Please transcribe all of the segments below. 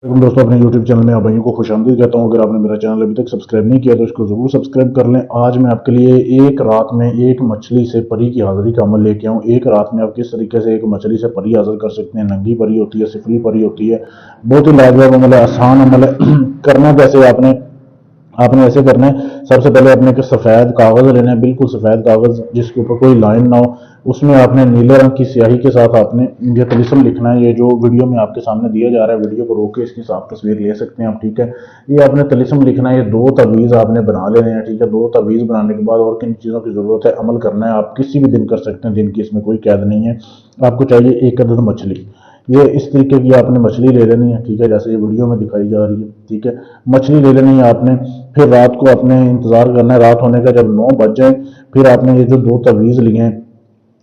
दोस्तों, अपने YouTube channel में आप भाइयों को खुशामदीद कहता हूं। अगर आपने मेरा चैनल अभी तक सब्सक्राइब नहीं किया तो इसको ज़रूर सब्सक्राइब कर लें। आज मैं आपके लिए एक रात में एक मछली से परी की हाज़िरी का अमल लेके आऊँ। एक रात में आप किस तरीके से एक मछली से परी हाज़िर कर सकते हैं। नंगी परी होती है, सिफली परी होती है, बहुत ही लाजवाब अमल है, आसान अमल है। करना कैसे आपने आपने ऐसे करना है। सबसे पहले आपने एक सफ़ेद कागज़ लेना है, बिल्कुल सफ़ेद कागज़ जिसके ऊपर कोई लाइन ना हो। उसमें आपने नीले रंग की स्याही के साथ आपने ये तलिस्म लिखना है। ये जो वीडियो में आपके सामने दिया जा रहा है, वीडियो को रोक के इसकी साफ तस्वीर ले सकते हैं आप, ठीक है। ये आपने तलिस्म लिखना है। ये 2 तवीज़ आपने बना लेने हैं, ठीक है। 2 तवीज़ बनाने के बाद और किन चीज़ों की ज़रूरत है, अमल करना है। आप किसी भी दिन कर सकते हैं, दिन की इसमें कोई कैद नहीं है। आपको चाहिए 1 अदद मछली। ये इस तरीके की आपने मछली ले लेनी है, ठीक है, जैसे ये वीडियो में दिखाई जा रही है, ठीक है। मछली ले लेनी है आपने। फिर रात को आपने इंतज़ार करना है, रात होने का जब 9 बज जाए, फिर आपने ये जो 2 तवीज़ लिए हैं,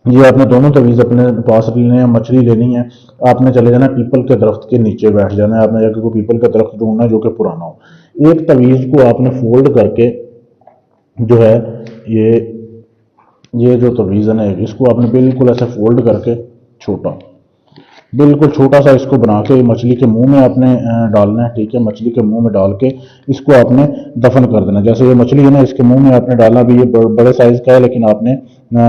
ये आपने दोनों तवीज़ अपने पास लेने हैं। मछली लेनी है, आपने चले जाना पीपल के दरख्त के नीचे बैठ जाना है। आपने जाकर कोई पीपल का दरख्त ढूंढना है जो कि पुराना हो। एक तवीज़ को आपने फोल्ड करके जो है, ये ये जो तवीज़ है ना, इसको आपने बिल्कुल ऐसे फोल्ड करके छोटा, बिल्कुल छोटा सा इसको बना के मछली के मुंह में आपने डालना है, ठीक है। मछली के मुंह में डाल के इसको आपने दफन कर देना। जैसे ये मछली है ना, इसके मुंह में आपने डालना भी, ये बड़े साइज का है, लेकिन आपने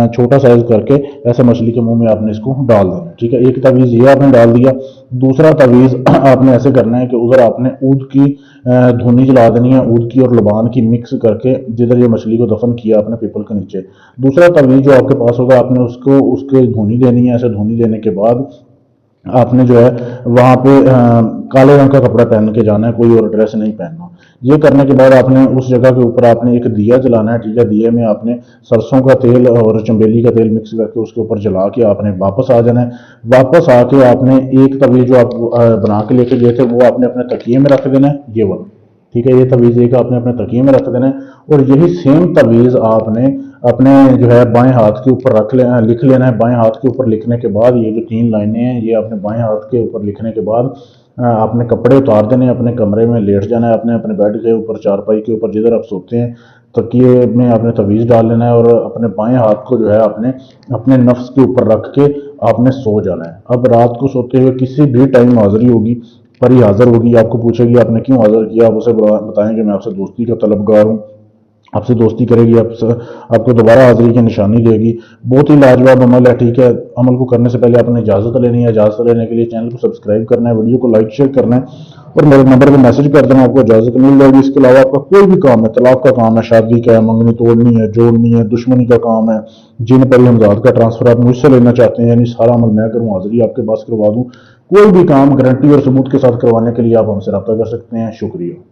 छोटा साइज करके ऐसे मछली के मुंह में आपने इसको डाल देना, ठीक है। एक तवीज़ ये आपने डाल दिया। दूसरा तवीज़ आपने ऐसे करना है कि उधर आपने ऊद की धुनी जला देनी है, ऊद की और लबान की मिक्स करके, जिधर ये मछली को दफन किया आपने पीपल के नीचे। दूसरा तवीज़ जो आपके पास होगा, आपने उसको उसके धुनी देनी है। ऐसे धुनी देने के बाद आपने जो है वहां पे काले रंग का कपड़ा पहन के जाना है, कोई और ड्रेस नहीं पहनना। ये करने के बाद आपने उस जगह के ऊपर आपने एक दिया जलाना है, ठीक है। दिए में आपने सरसों का तेल और चंबेली का तेल मिक्स करके उसके ऊपर जला के आपने वापस आ जाना है। वापस आके आपने एक तवीज़ जो आप बना के लेके गए थे, वो आपने अपने तकिए में रख देना है, ये वाला, ठीक है। ये तवीज़ एक आपने अपने तकिए में रख देना है। और यही सेम तवीज़ आपने अपने जो है बाएं हाथ के ऊपर लिख लेना है। बाएं हाथ के ऊपर लिखने के बाद ये जो 3 लाइनें हैं, ये आपने बाएं हाथ के ऊपर लिखने के बाद आपने कपड़े उतार देने, अपने कमरे में लेट जाना है, अपने अपने बेड के ऊपर, चारपाई के ऊपर, जिधर आप सोते हैं, तकिए में आपने तवीज़ डाल लेना है। और अपने बाएं हाथ को जो है आपने अपने नफ्स के ऊपर रख के आपने सो जाना है। अब रात को सोते हुए किसी भी टाइम हाजिरी होगी, परी हाजिर होगी, आपको पूछेगी आपने क्यों हाजिर किया, आप उसे बताएं कि मैं आपसे दोस्ती का तलबगार हूँ। आपसे दोस्ती करेगी, आपको दोबारा हाजिरी की निशानी देगी। बहुत ही लाजवाब अमल है, ठीक है। अमल को करने से पहले आपने इजाज़त लेनी है। इजाज़त लेने के लिए चैनल को सब्सक्राइब करना है, वीडियो को लाइक शेयर करना है और मेरे नंबर पर मैसेज कर देना, आपको इजाज़त मिल जाएगी। इसके अलावा आपका कोई भी काम है, तलाक का काम है, शादी का है, मंगनी तोड़नी है, जोड़नी है, दुश्मनी का काम है, जिन पर हमजाद का ट्रांसफर आप मुझसे लेना चाहते हैं, यानी सारा अमल मैं करूँ, हाजिरी आपके पास करवा दूँ, कोई भी काम गारंटी और सबूत के साथ करवाने के लिए आप हमसे रब्ता कर सकते हैं। शुक्रिया।